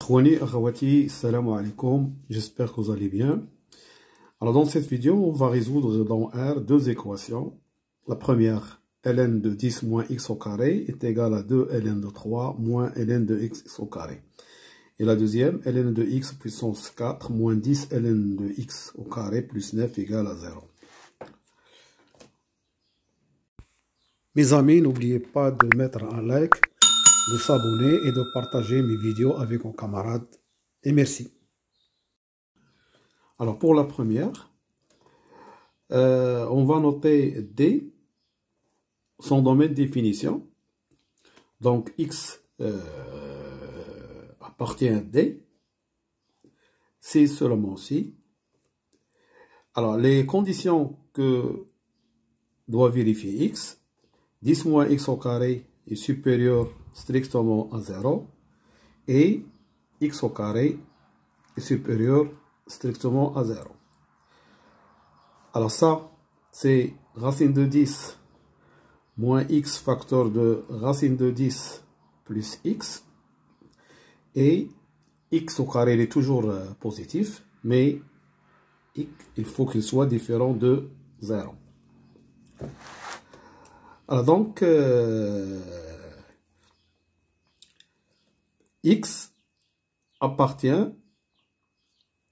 Akhwani, akhawati, salam alaikum, j'espère que vous allez bien. Alors dans cette vidéo, on va résoudre dans R deux équations. La première, ln de 10 moins x au carré est égal à 2 ln de 3 moins ln de x au carré. Et la deuxième, ln de x puissance 4 moins 10 ln de x au carré plus 9 égale à 0. Mes amis, n'oubliez pas de mettre un like, de s'abonner et de partager mes vidéos avec vos camarades. Et merci. Alors pour la première, on va noter D, son domaine de définition. Donc X appartient à D. C'est seulement si. Alors les conditions que doit vérifier X, 10 moins X au carré est supérieur strictement à 0 et X au carré est supérieur strictement à 0. Alors ça, c'est racine de 10 moins x facteur de racine de 10 plus x. Et x au carré il est toujours positif, mais il faut qu'il soit différent de 0. Alors donc, x appartient,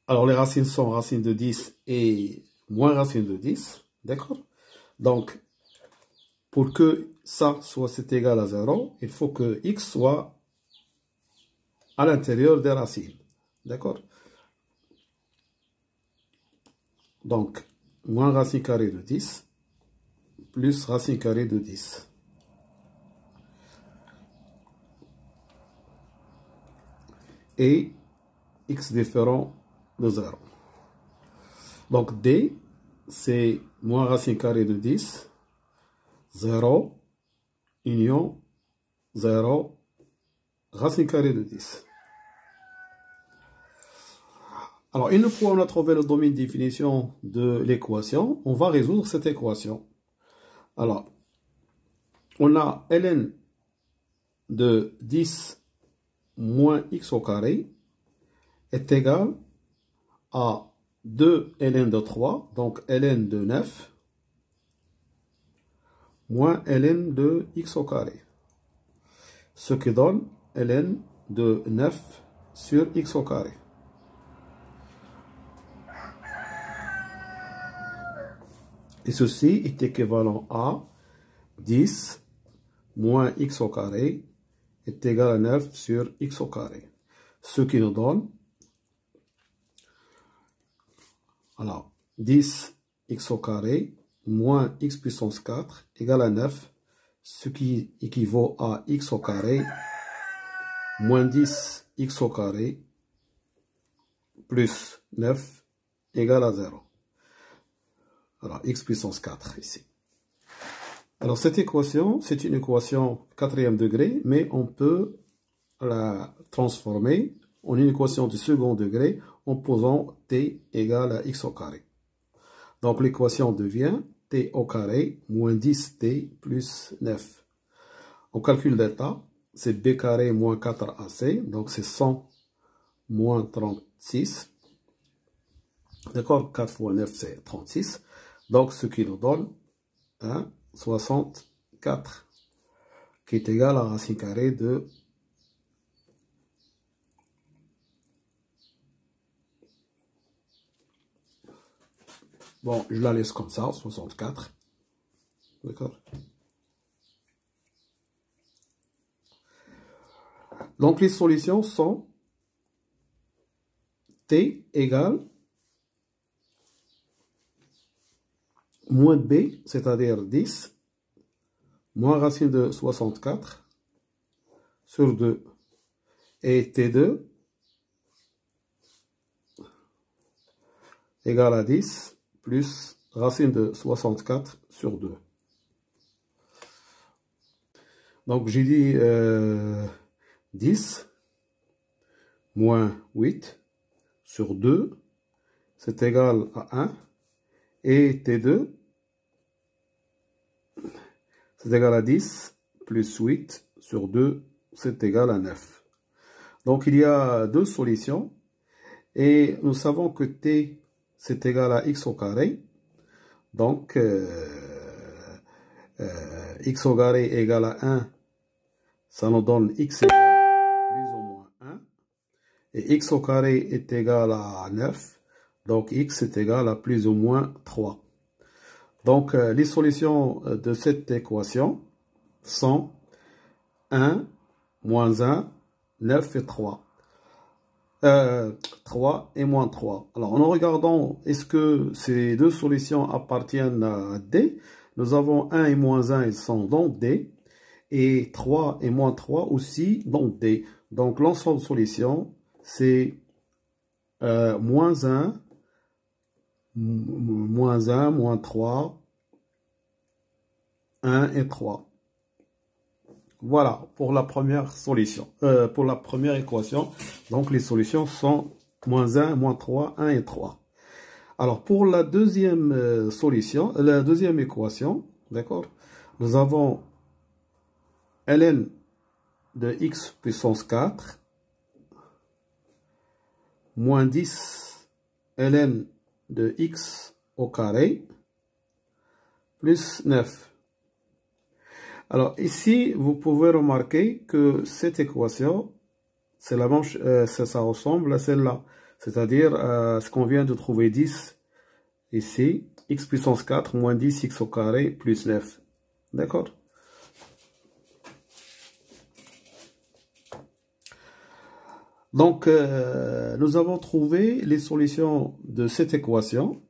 alors les racines sont racine de 10 et moins racine de 10, d'accord? Donc, pour que ça soit égal à 0, il faut que x soit à l'intérieur des racines, d'accord? Donc, moins racine carrée de 10 plus racine carrée de 10. Et x différent de 0. Donc D, c'est moins racine carrée de 10, 0, union, 0, racine carrée de 10. Alors, une fois on a trouvé le domaine de définition de l'équation, on va résoudre cette équation. Alors, on a ln de 10 moins x au carré est égal à 2 ln de 3, donc ln de 9, moins ln de x au carré. Ce qui donne ln de 9 sur x au carré. Et ceci est équivalent à 10 moins x au carré est égal à 9 sur x au carré. Ce qui nous donne, alors, 10 x au carré moins x puissance 4 égale à 9, ce qui équivaut à x au carré moins 10 x au carré plus 9 égale à 0. Alors, x puissance 4 ici. Alors, cette équation, c'est une équation 4e degré, mais on peut la transformer en une équation du second degré en posant t égale à x au carré. Donc, l'équation devient t au carré moins 10t plus 9. On calcule delta, c'est b carré moins 4ac, donc c'est 100 moins 36. D'accord, 4 fois 9, c'est 36. Donc, ce qui nous donne 64, qui est égal à racine carrée de bon, je la laisse comme ça, 64. D'accord. Donc, les solutions sont t égale moins b, c'est-à-dire 10, moins racine de 64 sur 2. Et T2 égale à 10 plus racine de 64 sur 2. Donc j'ai dit 10 moins 8 sur 2, c'est égal à 1. Et T2, c'est égal à 10 plus 8 sur 2, c'est égal à 9. Donc, il y a deux solutions. Et nous savons que t, c'est égal à x au carré. Donc, x au carré égale à 1. Ça nous donne x égale plus ou moins 1. Et x au carré est égal à 9. Donc, x est égal à plus ou moins 3. Donc, les solutions de cette équation sont 1, moins 1, 9 et 3. 3 et moins 3. Alors, en regardant, est-ce que ces deux solutions appartiennent à D? Nous avons 1 et moins 1, ils sont dans D. Et 3 et moins 3 aussi dans D. Donc, l'ensemble de solutions, c'est moins 1, moins 3, 1 et 3. Voilà pour la première solution, pour la première équation. Donc, les solutions sont moins 1, moins 3, 1 et 3. Alors, pour la deuxième solution, la deuxième équation, d'accord, nous avons ln de x puissance 4 moins 10 ln de x au carré plus 9. Alors ici, vous pouvez remarquer que cette équation, c'est la même, ça ressemble à celle-là. C'est-à-dire ce qu'on vient de trouver 10 ici, x puissance 4 moins 10 x au carré plus 9. D'accord? Donc, nous avons trouvé les solutions de cette équation.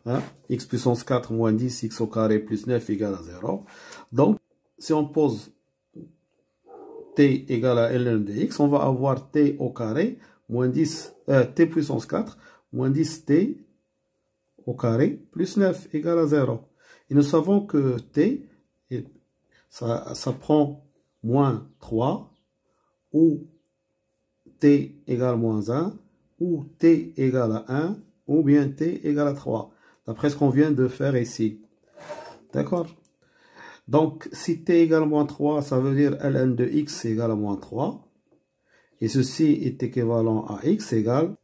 Hein? X puissance 4 moins 10 x au carré plus 9 égale à 0. Donc, si on pose t égale à ln de x, on va avoir t au carré moins 10, t puissance 4 moins 10 t au carré plus 9 égale à 0. Et nous savons que t, ça prend moins 3, ou t égale moins 1, ou t égale à 1, ou bien t égale à 3. D'après ce qu'on vient de faire ici. D'accord? Donc, si t égale moins 3, ça veut dire ln de x égale à moins 3. Et ceci est équivalent à x égale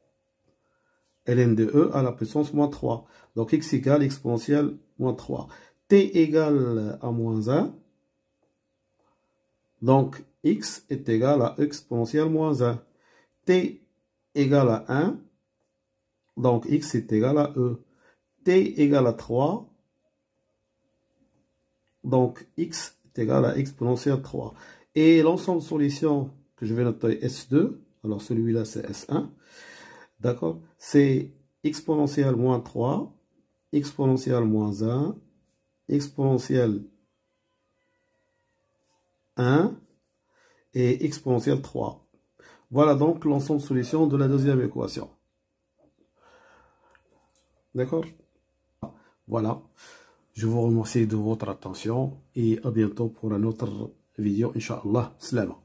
ln de e à la puissance moins 3. Donc, x égale exponentielle moins 3. T égale à moins 1. Donc, x est égal à exponentielle moins 1. T égale à 1. Donc, x est égal à e. T égale à 3, donc x est égal à exponentielle 3. Et l'ensemble de solutions que je vais noter S2, alors celui-là c'est S1, d'accord, c'est exponentielle moins 3, exponentielle moins 1, exponentielle 1 et exponentielle 3. Voilà donc l'ensemble de solutions de la deuxième équation. D'accord? Voilà, je vous remercie de votre attention et à bientôt pour une autre vidéo, Inch'Allah. Slama.